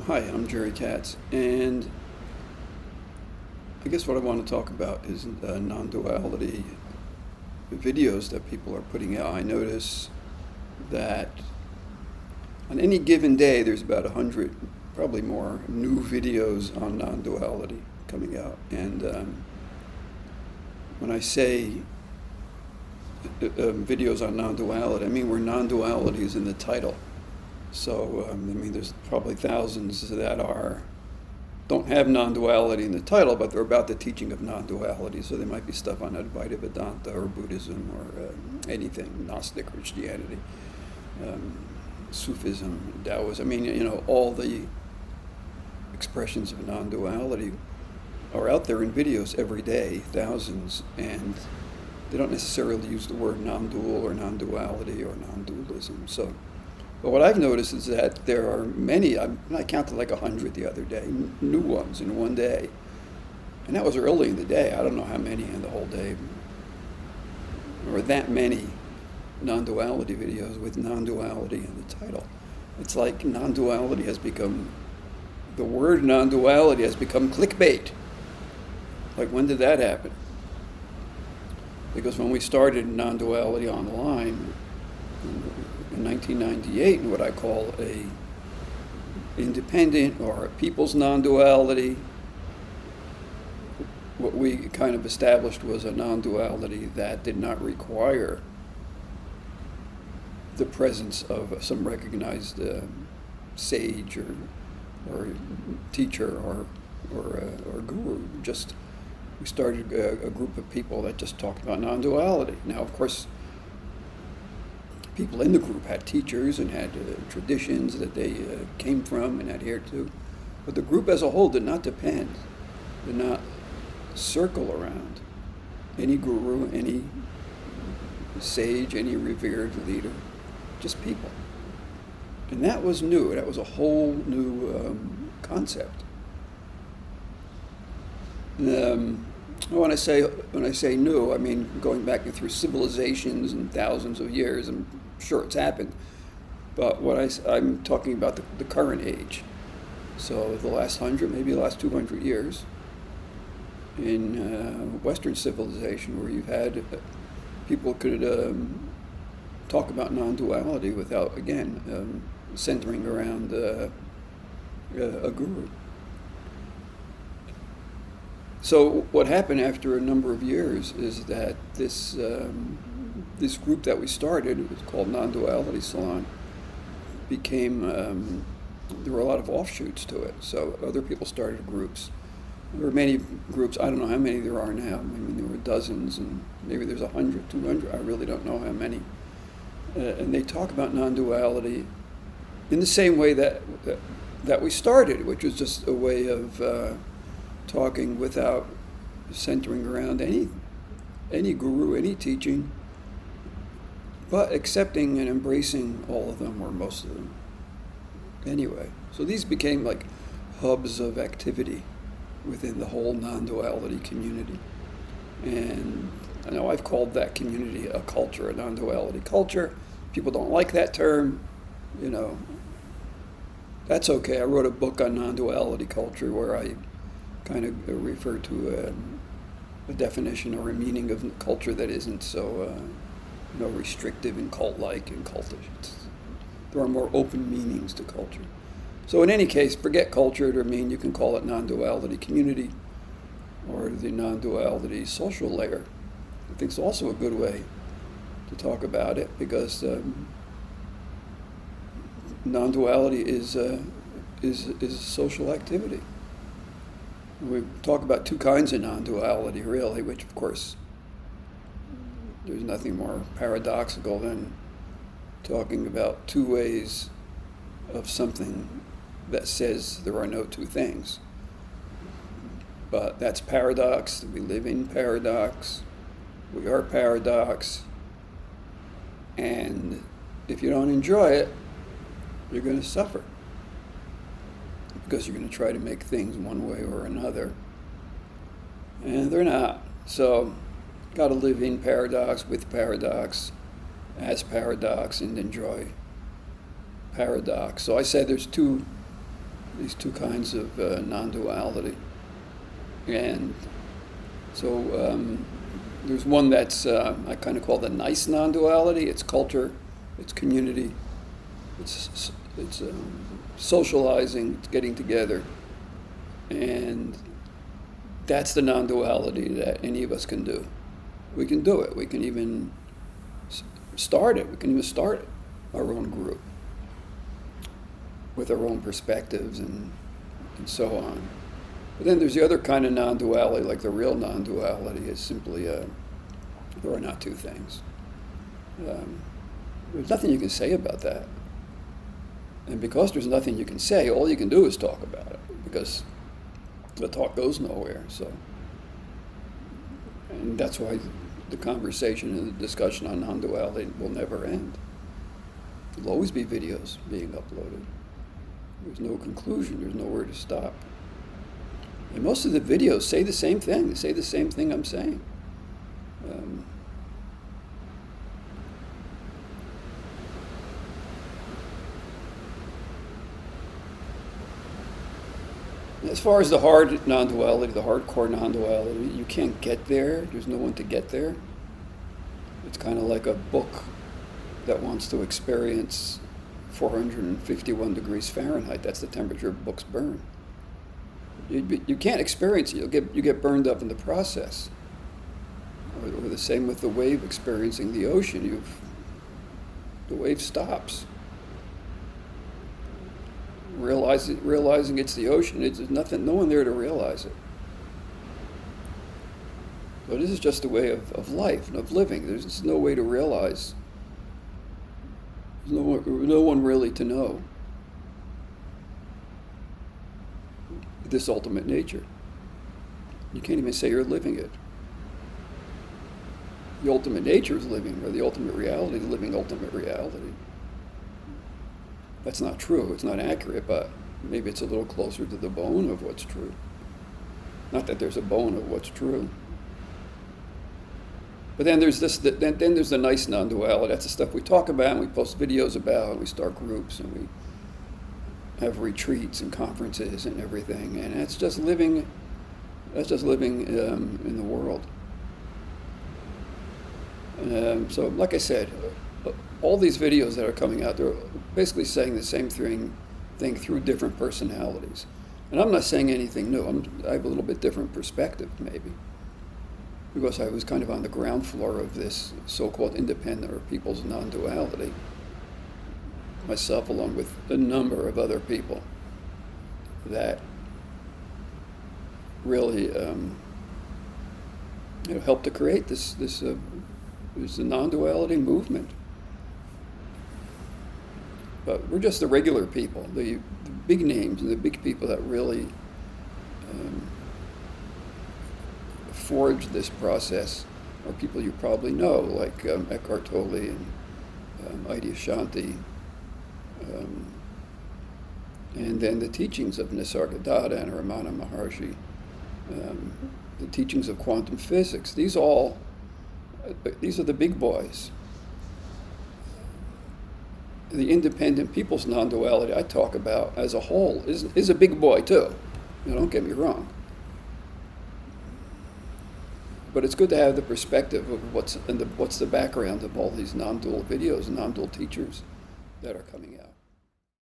Hi, I'm Jerry Katz, and I guess what I want to talk about is non-duality videos that people are putting out. I notice that on any given day, there's about 100, probably more, new videos on non-duality coming out. And when I say videos on non-duality, I mean where non-duality is in the title. So, there's probably thousands that don't have non-duality in the title, but they're about the teaching of non-duality. So they might be stuff on Advaita Vedanta or Buddhism or anything, Gnostic Christianity, Sufism, Taoism. All the expressions of non-duality are out there in videos every day, thousands, and they don't necessarily use the word non-dual or non-duality or non-dualism. But what I've noticed is that there are many, I counted like 100 the other day, new ones in one day. And that was early in the day. I don't know how many in the whole day, or that many non-duality videos with non-duality in the title. It's like non-duality has become, the word non-duality has become clickbait. Like, when did that happen? Because when we started non-duality online, in 1998, in what I call a independent or a people's non-duality, what we kind of established was a non-duality that did not require the presence of some recognized sage or teacher or guru. We started a group of people that just talked about non-duality. Now, of course, people in the group had teachers and had traditions that they came from and adhered to. But the group as a whole did not did not circle around any guru, any sage, any revered leader, just people. And that was new. That was a whole new concept. When I say new, I mean going back through civilizations and thousands of years. I'm sure it's happened, but I'm talking about the current age. So the last 100, maybe the last 200 years in Western civilization, where you've had people could talk about non-duality without, again, centering around a guru. So what happened after a number of years is that this group that we started, it was called Non-Duality Salon, became, there were a lot of offshoots to it. So other people started groups. There were many groups. I don't know how many there are now. There were dozens, and maybe there's 100, 200. I really don't know how many. And they talk about non-duality in the same way that we started, which was just a way of talking without centering around any guru, any teaching, but accepting and embracing all of them, or most of them. Anyway, so these became like hubs of activity within the whole non-duality community. And I know I've called that community a culture, a non-duality culture. People don't like that term, That's okay. I wrote a book on non-duality culture where I kind of refer to a definition or a meaning of culture that isn't so restrictive and cult-like and cultish. There are more open meanings to culture. So in any case, forget culture to mean you can call it non-duality community or the non-duality social layer. I think it's also a good way to talk about it, because non-duality is a social activity. We talk about two kinds of non-duality, really, which, of course, there's nothing more paradoxical than talking about two ways of something that says there are no two things. But that's paradox. We live in paradox. We are paradox. And if you don't enjoy it, you're going to suffer, because you're going to try to make things one way or another, and they're not. So, got to live in paradox, with paradox, as paradox, and enjoy paradox. So I said there's two these two kinds of non-duality. And so there's one that's I kind of call the nice non-duality. It's culture, it's community, it's socializing, it's getting together, and that's the non-duality that any of us can do. We can do it. We can even start it. We can even start our own group with our own perspectives and so on. But then there's the other kind of non-duality, like the real non-duality is simply there are not two things. There's nothing you can say about that. And because there's nothing you can say, all you can do is talk about it, because the talk goes nowhere. So, and that's why the conversation and the discussion on non-duality will never end. There'll always be videos being uploaded. There's no conclusion. There's nowhere to stop. And most of the videos say the same thing. They say the same thing I'm saying. As far as the hard non-duality, the hardcore non-duality, you can't get there. There's no one to get there. It's kind of like a book that wants to experience 451 degrees Fahrenheit. That's the temperature books burn. You can't experience it. You get burned up in the process. Or the same with the wave experiencing the ocean. The wave stops. Realizing it's the ocean, there's nothing, no one there to realize it. So this is just a way of life and of living. There's no way to realize. There's no one really to know this ultimate nature. You can't even say you're living it. The ultimate nature is living, or the ultimate reality is living ultimate reality. That's not true. It's not accurate, but maybe it's a little closer to the bone of what's true. Not that there's a bone of what's true. But then there's then there's the nice non-duality. That's the stuff we talk about and we post videos about and we start groups and we have retreats and conferences and everything. And that's just living in the world. So like I said, all these videos that are coming out, they're basically saying the same thing through different personalities. And I'm not saying anything new. I have a little bit different perspective, maybe, because I was kind of on the ground floor of this so-called independent or people's non-duality, myself along with a number of other people that really helped to create this non-duality movement. But we're just the regular people, the big names and the big people that really forged this process are people you probably know, like Eckhart Tolle and Adyashanti, and then the teachings of Nisargadatta and Ramana Maharshi, the teachings of quantum physics. These are the big boys. The independent people's non-duality I talk about as a whole is a big boy too. Don't get me wrong. But it's good to have the perspective of what's the background of all these non-dual videos and non-dual teachers that are coming out.